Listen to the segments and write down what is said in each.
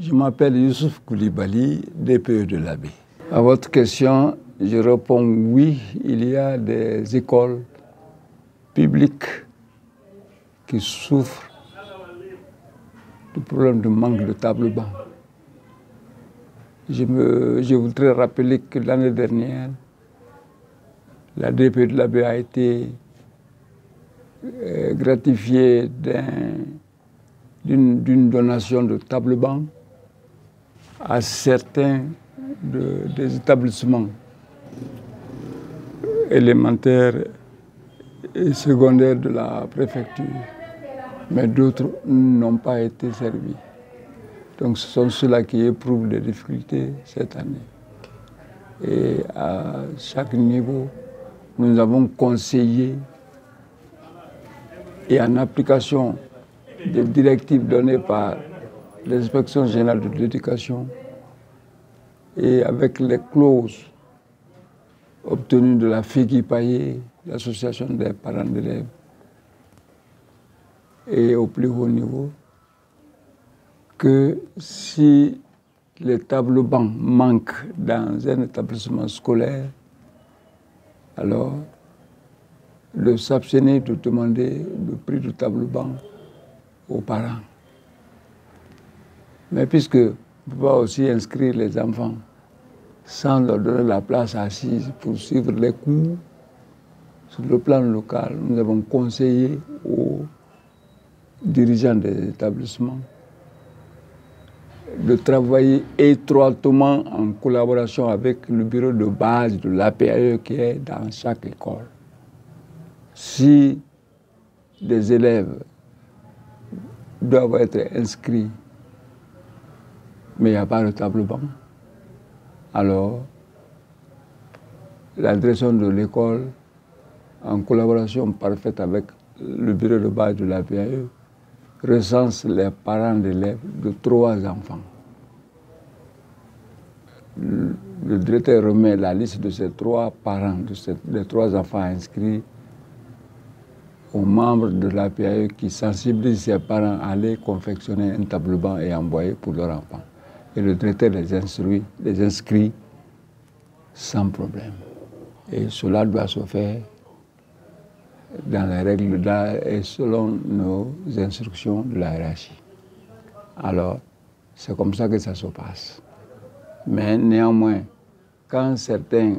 Je m'appelle Youssouf Koulibaly, DPE de l'Abbé. À votre question, je réponds oui, il y a des écoles publiques qui souffrent du problème de manque de table-banc. Je voudrais rappeler que l'année dernière, la DPE de l'Abbé a été gratifiée d'une donation de table-banc à certains des établissements élémentaires et secondaires de la préfecture, mais d'autres n'ont pas été servis. Donc ce sont ceux-là qui éprouvent des difficultés cette année. Et à chaque niveau, nous avons conseillé, et en application des directives données par l'Inspection générale de l'éducation et avec les clauses obtenues de la FEGIPAYE, l'association des parents d'élèves, et au plus haut niveau, que si les tables-bancs manquent dans un établissement scolaire, alors de s'abstenir de demander le prix du table-banc aux parents. Mais puisque on ne peut pas aussi inscrire les enfants sans leur donner la place assise pour suivre les cours, sur le plan local, nous avons conseillé aux dirigeants des établissements de travailler étroitement en collaboration avec le bureau de base de l'APAE qui est dans chaque école. Si des élèves doivent être inscrits, mais il n'y a pas de table-banc, alors la direction de l'école, en collaboration parfaite avec le bureau de base de l'APAE, recense les parents d'élèves de 3 enfants. Le directeur remet la liste de ces 3 parents, des 3 enfants inscrits aux membres de l'APAE qui sensibilisent ces parents à aller confectionner un table-banc et envoyer pour leurs enfants. Et le directeur les inscrit sans problème. Et cela doit se faire dans les règles et selon nos instructions de la hiérarchie. Alors, c'est comme ça que ça se passe. Mais néanmoins, quand certains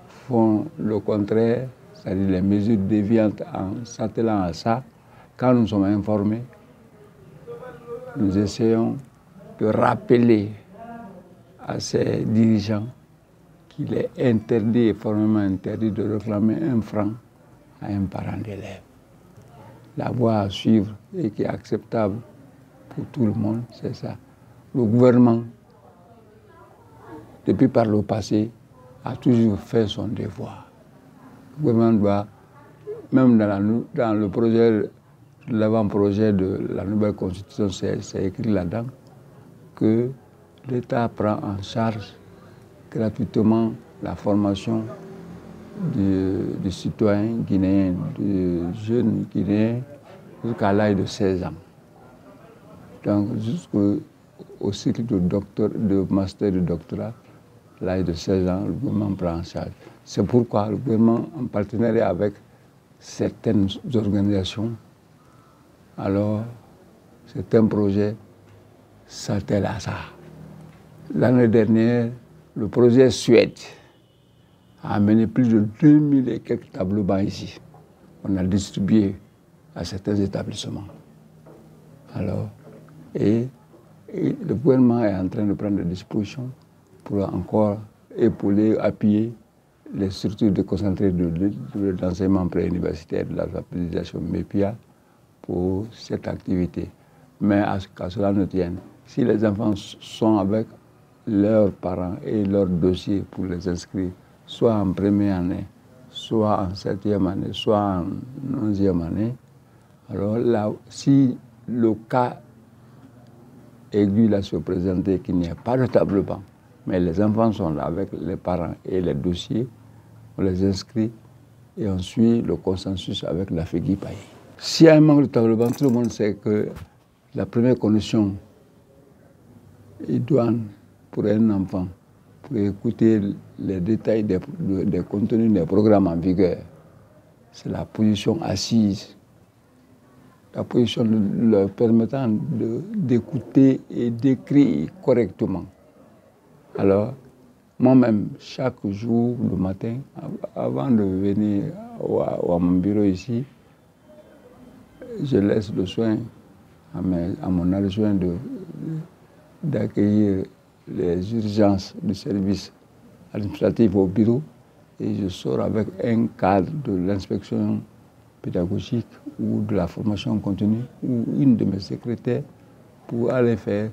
font le contraire, c'est-à-dire les mesures déviantes en s'attelant à ça, quand nous sommes informés, nous essayons de rappeler à ces dirigeants qu'il est interdit et formellement interdit de réclamer 1 franc à un parent d'élève. La voie à suivre et qui est acceptable pour tout le monde, c'est ça. Le gouvernement, depuis par le passé, a toujours fait son devoir. Le gouvernement doit, même dans le projet, l'avant-projet de la nouvelle constitution, c'est écrit là-dedans que l'État prend en charge gratuitement la formation des citoyens guinéens, des jeunes guinéens jusqu'à l'âge de 16 ans. Donc jusqu'au cycle de master et de doctorat, l'âge de 16 ans, le gouvernement prend en charge. C'est pourquoi le gouvernement, en partenariat avec certaines organisations, alors c'est un projet s'attelle à ça. L'année dernière, le projet Suède a amené plus de 2000 et quelques tableaux-bancs ici. On a distribué à certains établissements. Alors, et le gouvernement est en train de prendre des dispositions pour encore épauler, appuyer les structures déconcentrées de l'enseignement préuniversitaire, de l'alphabétisation MEPIA, pour cette activité. Mais qu'à cela ne tienne, si les enfants sont avec leurs parents et leurs dossiers pour les inscrire, soit en première année, soit en 7e année, soit en 11e année, alors là, si le cas aigu là se présentait qu'il n'y a pas de table-banc, mais les enfants sont là avec les parents et les dossiers, on les inscrit et on suit le consensus avec la FEGIPAYE. S'il y a un manque de table-banc, tout le monde sait que la première condition idoine pour un enfant, pour écouter les détails des contenus des programmes en vigueur, c'est la position assise. La position leur permettant d'écouter et d'écrire correctement. Alors, moi-même, chaque jour, le matin, avant de venir à mon bureau ici, je laisse le soin à mon adjoint d'accueillir les urgences du service administratif au bureau et je sors avec un cadre de l'inspection pédagogique ou de la formation continue ou une de mes secrétaires pour aller faire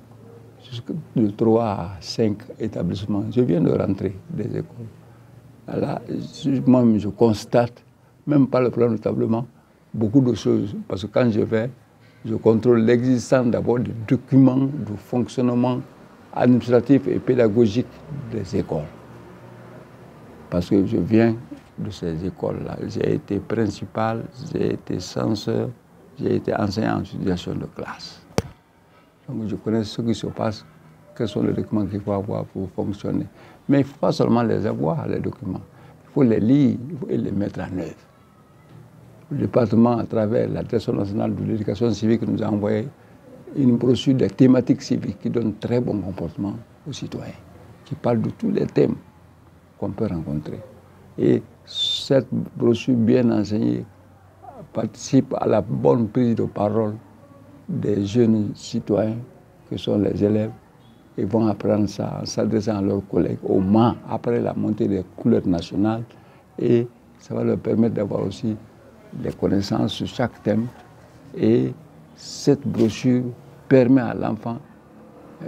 de 3 à 5 établissements. Je viens de rentrer des écoles. Là, moi, je constate, même pas le plan de tablement, beaucoup de choses. Parce que quand je vais, je contrôle l'existence d'abord des documents de fonctionnement administratif et pédagogique des écoles. Parce que je viens de ces écoles-là. J'ai été principal, j'ai été censeur, j'ai été enseignant en situation de classe. Donc je connais ce qui se passe, quels sont les documents qu'il faut avoir pour fonctionner. Mais il ne faut pas seulement les avoir, les documents. Il faut les lire et les mettre en œuvre. Le département, à travers la Direction nationale de l'éducation civique, nous a envoyé une brochure des thématiques civiques qui donne très bon comportement aux citoyens, qui parle de tous les thèmes qu'on peut rencontrer. Et cette brochure bien enseignée participe à la bonne prise de parole des jeunes citoyens que sont les élèves. Ils vont apprendre ça en s'adressant à leurs collègues au Mans après la montée des couleurs nationales et ça va leur permettre d'avoir aussi des connaissances sur chaque thème et cette brochure permet à l'enfant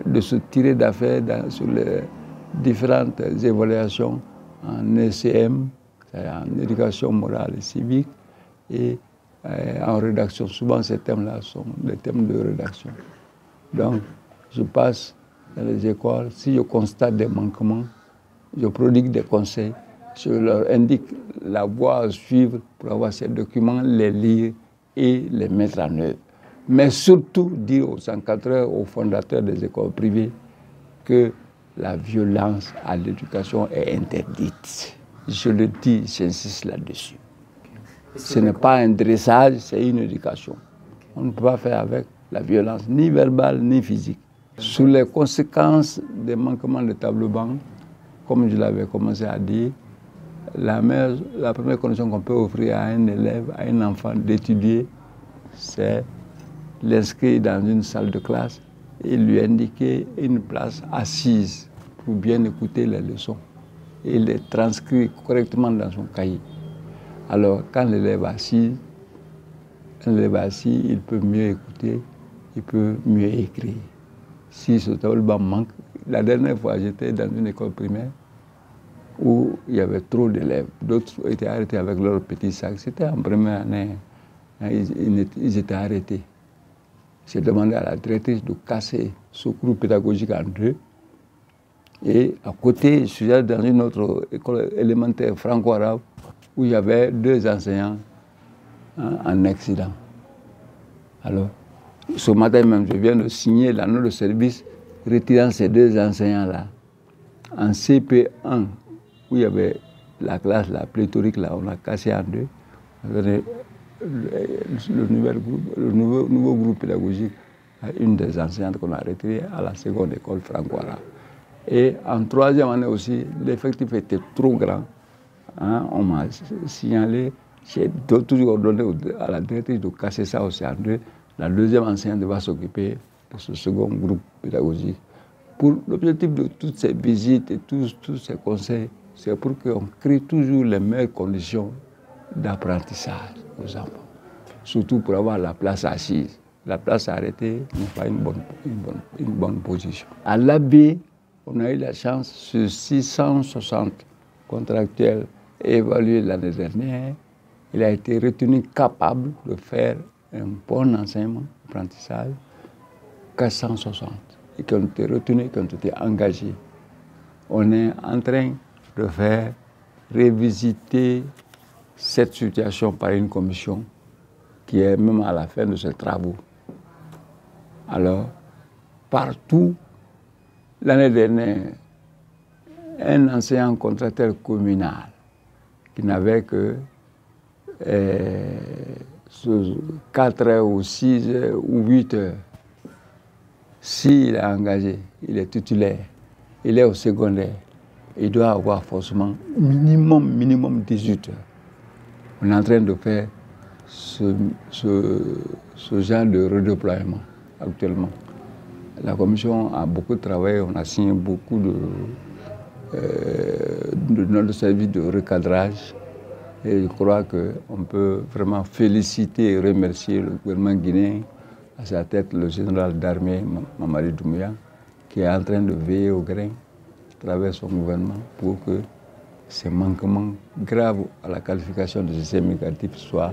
de se tirer d'affaire sur les différentes évaluations en ECM, en éducation morale et civique et en rédaction. Souvent ces thèmes-là sont des thèmes de rédaction. Donc je passe dans les écoles, si je constate des manquements, je prodigue des conseils, je leur indique la voie à suivre pour avoir ces documents, les lire et les mettre en œuvre. Mais surtout dire aux encadreurs, aux fondateurs des écoles privées que la violence à l'éducation est interdite. Je le dis, j'insiste là-dessus. Ce n'est pas un dressage, c'est une éducation. On ne peut pas faire avec la violence, ni verbale, ni physique. Sous les conséquences des manquements de tableau-banc, comme je l'avais commencé à dire, la première condition qu'on peut offrir à un élève, à un enfant d'étudier, c'est l'inscrire dans une salle de classe et lui indiquer une place assise pour bien écouter les leçons et les transcrire correctement dans son cahier. Alors, quand l'élève est assis, il peut mieux écouter, il peut mieux écrire. Si ce tableau manque, la dernière fois, j'étais dans une école primaire où il y avait trop d'élèves. D'autres étaient arrêtés avec leurs petits sacs. C'était en première année, ils étaient arrêtés. J'ai demandé à la directrice de casser ce groupe pédagogique en deux. Et à côté, je suis allé dans une autre école élémentaire franco-arabe où il y avait 2 enseignants en accident. Alors, ce matin même, je viens de signer la note de service retirant ces 2 enseignants-là. En CP1, où il y avait la classe, la pléthorique, là, on a cassé en deux. Le nouveau groupe pédagogique à une des enseignantes qu'on a retirées à la seconde école franco-arabe. Et en 3e année aussi, l'effectif était trop grand. On m'a signalé, j'ai toujours ordonné à la directrice de casser ça aussi en deux. La 2e enseignante va s'occuper de ce second groupe pédagogique. Pour l'objectif de toutes ces visites et tous ces conseils, c'est pour qu'on crée toujours les meilleures conditions d'apprentissage aux enfants. Surtout pour avoir la place assise. La place arrêtée n'est pas une bonne position. À l'AB, on a eu la chance, sur 660 contractuels évalués l'année dernière, il a été retenu capable de faire un bon enseignement, apprentissage, 460, et qui ont été retenus, qui ont été engagés. On est en train de faire revisiter cette situation par une commission qui est même à la fin de ses travaux. Alors, partout, l'année dernière, un enseignant contractuel communal qui n'avait que 4 heures ou 6 heures ou 8 heures, s'il est engagé, il est titulaire, il est au secondaire, il doit avoir forcément minimum 18 heures. On est en train de faire ce genre de redéploiement actuellement. La commission a beaucoup travaillé, on a signé beaucoup de notre service de recadrage et je crois qu'on peut vraiment féliciter et remercier le gouvernement guinéen, à sa tête le général d'armée Mamadi Doumbouya, qui est en train de veiller au grain à travers son gouvernement pour que ces manquements graves à la qualification du système éducatif soient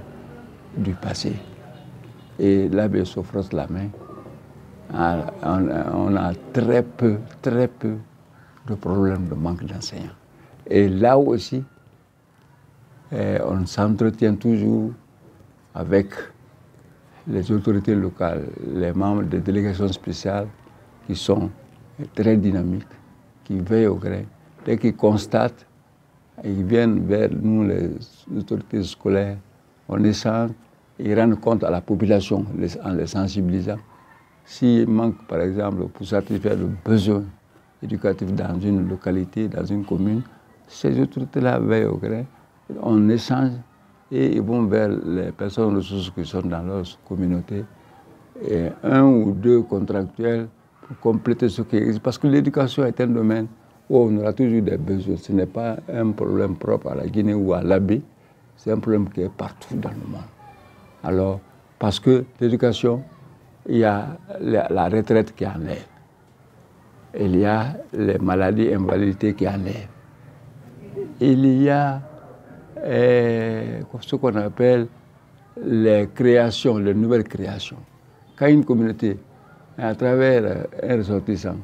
du passé. Et l'ABS se frotte la main. On a très peu de problèmes de manque d'enseignants. Et là aussi, on s'entretient toujours avec les autorités locales, les membres des délégations spéciales qui sont très dynamiques, qui veillent au grain. Dès qu'ils constatent, ils viennent vers nous, les autorités scolaires, on échange, ils rendent compte à la population en les sensibilisant. S'il manque, par exemple, pour satisfaire le besoin éducatif dans une localité, dans une commune, ces autorités-là veillent au grain, on échange et ils vont vers les personnes ressources qui sont dans leur communauté, et 1 ou 2 contractuels pour compléter ce qui existe. Parce que l'éducation est un domaine où on aura toujours des besoins. Ce n'est pas un problème propre à la Guinée ou à l'Abbé, c'est un problème qui est partout dans le monde. Alors, parce que l'éducation, il y a la retraite qui enlève. Il y a les maladies et invalidités qui enlèvent. Il y a ce qu'on appelle les créations, les nouvelles créations. Quand une communauté, à travers un ressortissant,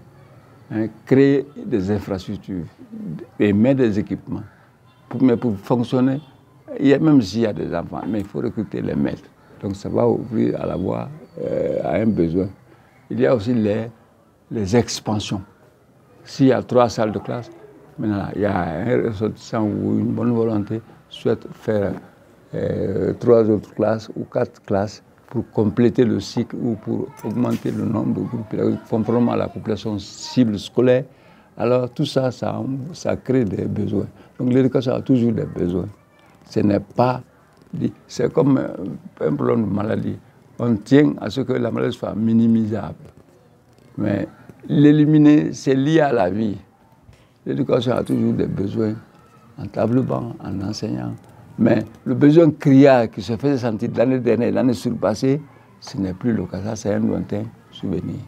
crée des infrastructures et met des équipements, mais pour fonctionner, même s'il y a des enfants, mais il faut recruter les maîtres. Donc ça va ouvrir à la voie à un besoin. Il y a aussi les expansions. S'il y a 3 salles de classe, maintenant il y a un ressortissant ou une bonne volonté souhaite faire 3 autres classes ou 4 classes pour compléter le cycle ou pour augmenter le nombre de groupes pédagogiques conformément à la population cible scolaire. Alors tout ça, ça crée des besoins. Donc l'éducation a toujours des besoins. Ce n'est pas... C'est comme un problème de maladie. On tient à ce que la maladie soit minimisable. Mais l'éliminer, c'est lié à la vie. L'éducation a toujours des besoins en table-banc, en enseignant. Mais le besoin criard qui se faisait sentir l'année dernière, l'année surpassée, ce n'est plus le cas. Ça, c'est un lointain souvenir.